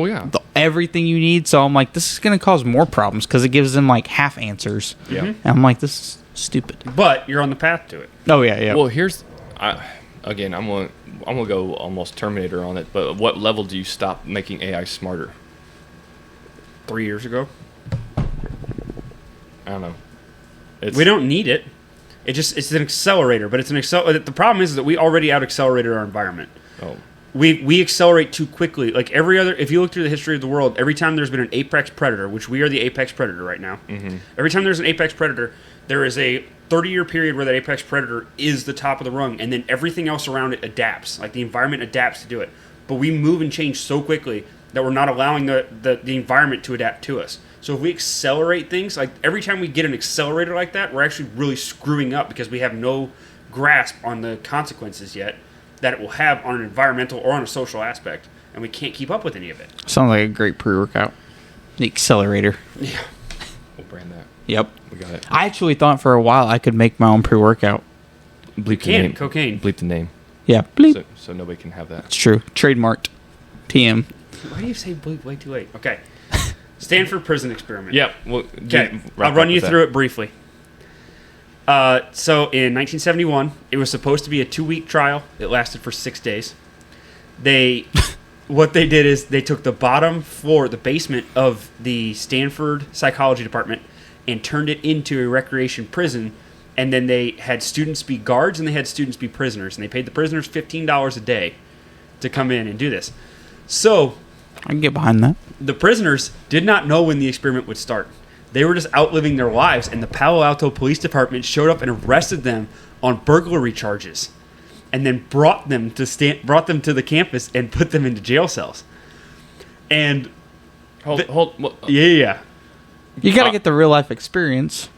everything you need. So I'm like, this is going to cause more problems because it gives them like half answers. Yeah. And I'm like, this is stupid. But you're on the path to it. Oh yeah. Well, I'm gonna go almost Terminator on it. But what level do you stop making AI smarter? 3 years ago. I don't know. We don't need it. It's an accelerator, but it's an the problem is that we already out accelerated our environment. Oh. We accelerate too quickly. Like if you look through the history of the world, every time there's been an apex predator, which we are the apex predator right now. Mm-hmm. Every time there's an apex predator, there is a 30-year period where that apex predator is the top of the rung, and then everything else around it adapts. Like the environment adapts to do it. But we move and change so quickly that we're not allowing the environment to adapt to us. So if we accelerate things, like every time we get an accelerator like that, we're actually really screwing up because we have no grasp on the consequences yet that it will have on an environmental or on a social aspect, and we can't keep up with any of it. Sounds like a great pre-workout. The accelerator. Yeah. We'll brand that. Yep. We got it. I actually thought for a while I could make my own pre-workout. Bleep the name. Cocaine. Bleep the name. Yeah. Bleep. So nobody can have that. It's true. Trademarked. TM. Why do you say bleep way too late? Okay. Stanford prison experiment. Yeah. Well, Okay. I'll run you through it briefly. So in 1971, it was supposed to be a 2-week trial. It lasted for 6 days. What they did is they took the bottom floor, the basement of the Stanford psychology department, and turned it into a recreation prison. And then they had students be guards and they had students be prisoners. And they paid the prisoners $15 a day to come in and do this. So I can get behind that. the prisoners did not know when the experiment would start. They were just outliving their lives, and the Palo Alto Police Department showed up and arrested them on burglary charges, and then brought them to the campus and put them into jail cells. And yeah. You got to get the real life experience.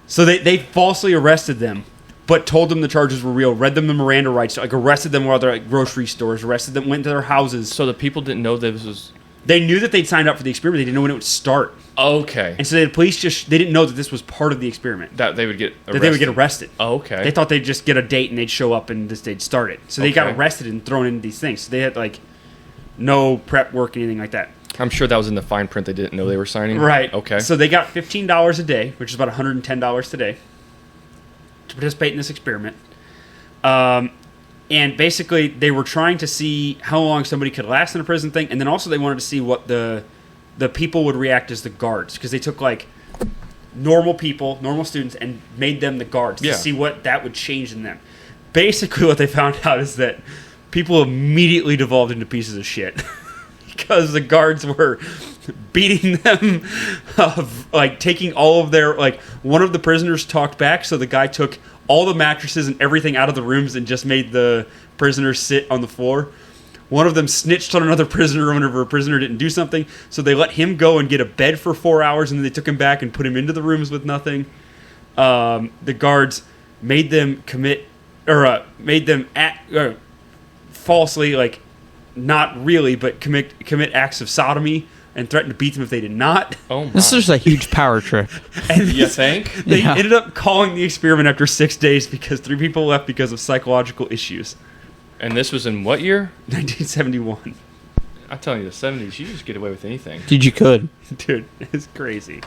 So they falsely arrested them, but told them the charges were real. Read them the Miranda rights, like arrested them while they're at grocery stores. Arrested them, went to their houses. So the people didn't know this was. They knew that they'd signed up for the experiment. They didn't know when it would start. Okay. And so the police they didn't know that this was part of the experiment. That they would get arrested. That they would get arrested. Oh, okay. They thought they'd just get a date and they'd show up and they'd start it. So they got Okay. arrested and thrown into these things. So they had like no prep work, anything like that. I'm sure that was in the fine print they didn't know they were signing. Right. Okay. So they got $15 a day, which is about $110 today, to participate in this experiment. And basically, they were trying to see how long somebody could last in a prison thing, and then also they wanted to see what the people would react as the guards, because they took like normal people, normal students, and made them the guards to see what that would change in them. Basically, what they found out is that people immediately devolved into pieces of shit because the guards were beating them, like taking all of their, like one of the prisoners talked back, so the guy took all the mattresses and everything out of the rooms and just made the prisoners sit on the floor. One of them snitched on another prisoner whenever a prisoner didn't do something, so they let him go and get a bed for 4 hours, and then they took him back and put him into the rooms with nothing. The guards made them commit, or made them falsely, like not really, but commit acts of sodomy and threatened to beat them if they did not. Oh my. This is a huge power trip. And You think? they Yeah. ended up calling the experiment after 6 days because 3 people left because of psychological issues. And this was in what year? 1971. I'm telling you, the 70s, you just get away with anything. Dude, you could. Dude, it's crazy.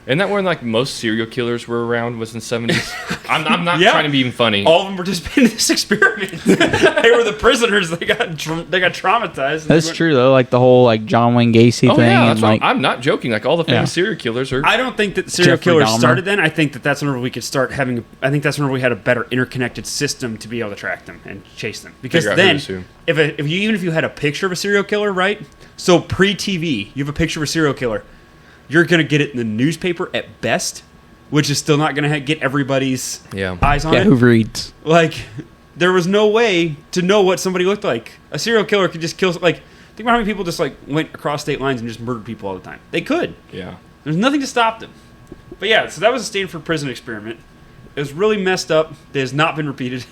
Isn't that when like most serial killers were around? Was in the 70s. I'm not Yeah. trying to be even funny. All of them participated in this experiment. They were the prisoners. They got traumatized. That's true though. Like the whole like John Wayne Gacy Oh thing. yeah, and that's like, what I'm not joking. Like all the famous Yeah. serial killers are. I don't think that serial Jeffrey killers Dahmer. started then. I think that's whenever we could start having. I think that's whenever we had a better interconnected system to be able to track them and chase them. Because Figure out who then, is who. even if you had a picture of a serial killer, right? So pre-TV, you have a picture of a serial killer. You're gonna get it in the newspaper at best, which is still not gonna get everybody's Yeah. eyes on yeah, it. who reads? Like, there was no way to know what somebody looked like. A serial killer could just kill. Like, think about how many people just like went across state lines and just murdered people all the time. They could. Yeah. There's nothing to stop them. But yeah, so that was a Stanford prison experiment. It was really messed up. It has not been repeated.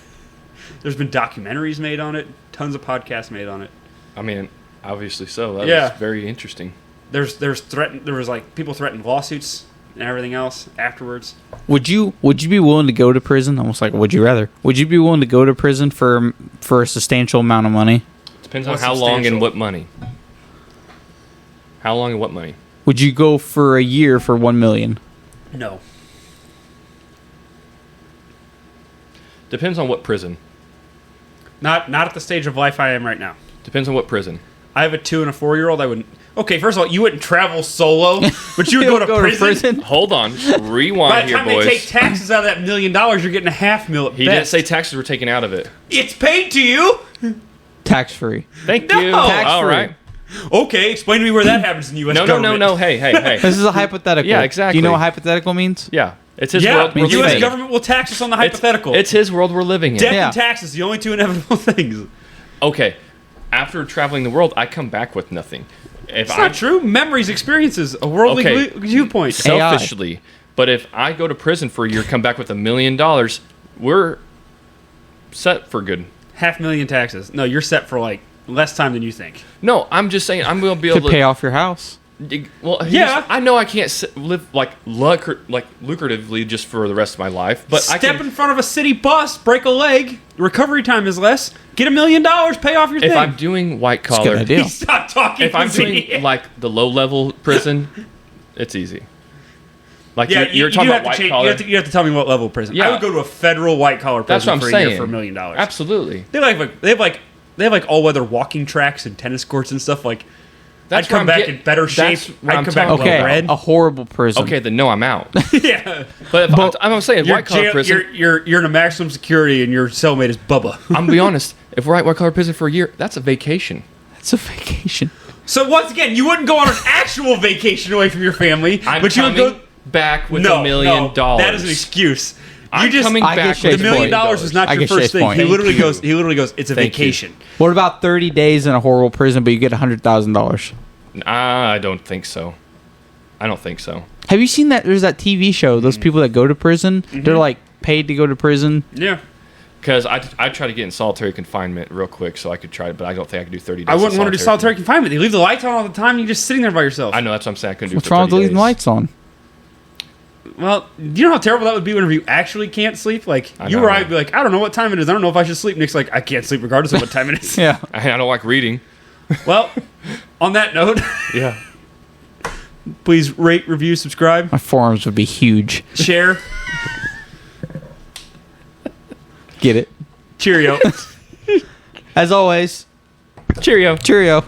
There's been documentaries made on it, tons of podcasts made on it. I mean, obviously so. That Yeah. was very interesting. There was like people threatened lawsuits and everything else afterwards. Would you be willing to go to prison? Almost like would you rather? Would you be willing to go to prison for a substantial amount of money? Depends What's on how long substantial? and what money. How long and what money? Would you go for a year for 1 million? No. Depends on what prison. Not at the stage of life I am right now. Depends on what prison. I have a 2 and a 4-year-old. I wouldn't. Okay, first of all, you wouldn't travel solo, but you would go to prison. Hold on. By Rewind the here, time boys. they take taxes out of that $1 million, you're getting a $500,000. He didn't say taxes were taken out of it. it's paid to you. Tax free. Thank No. you. Tax All free. right. Okay, explain to me where that happens in the U.S. No. government. Hey. This is a hypothetical. Yeah, Do exactly. you know what hypothetical means? Yeah. It's his Yeah, world the we're means U.S. living fake. in. government will tax us on the hypothetical. It's his world we're living in. Death Yeah. and taxes, the only two inevitable things. Okay. After traveling the world, I come back with nothing. If It's not true. Memories, experiences, a worldly Okay. viewpoint. selfishly, but if I go to prison for a year, come back with $1 million, we're set for good. $500,000 taxes. No, you're set for like less time than you think. No, I'm just saying I'm going to be Could able pay to. off your house. Well, Yeah. I know I can't live like lucratively just for the rest of my life, but I Step can. in front of a city bus, break a leg. Recovery time is less. Get $1 million. Pay off your If thing. I'm doing white It's a good collar, idea. Stop talking. if I'm pussy. doing like the low level prison, it's easy. Like Yeah, you're talking you about have to white collar. You have to tell me what level prison. Yeah. I would go to a federal white collar That's prison what I'm for a year saying. for $1 million. Absolutely. They have like all weather walking tracks and tennis courts and stuff. Like That's I'd come where I'm back getting- in better shape. that's what I'd I'm come back talking Okay, well-bred. a horrible prison. Okay, then no, I'm out. yeah. But if I'm saying You're, white collar prison. you're in a maximum security and your cellmate is Bubba. I'm gonna be honest. If we're at white collar prison for a year, that's a vacation. It's a vacation. So once again, you wouldn't go on an actual vacation away from your family, I'm but you would coming go. back with No, $1 million. That is an excuse. I'm coming I back get with Shay's The $1 million was not I your get first Shay's thing. point. He literally Thank you. goes. It's a Thank you. vacation. What about 30 days in a horrible prison, but you get $100,000? I don't think so. I don't think so. Have you seen that? There's that TV show. Those people that go to prison, they're like paid to go to prison. Yeah. Because I try to get in solitary confinement real quick so I could try it, but I don't think I could do 30 days. I wouldn't in want to do solitary confinement. They leave the lights on all the time. And you're just sitting there by yourself. I know that's what I'm saying. I couldn't do. What's for wrong with 30 leaving the days. lights on? Well, do you know how terrible that would be whenever you actually can't sleep? Like I you know. or I'd be like, I don't know what time it is. I don't know if I should sleep. Nick's like, I can't sleep regardless of what time it is. Yeah. I don't like reading. Well, on that note, Yeah. please rate, review, subscribe, My forearms would be huge. share. Get it? Cheerio. As always, Cheerio. cheerio.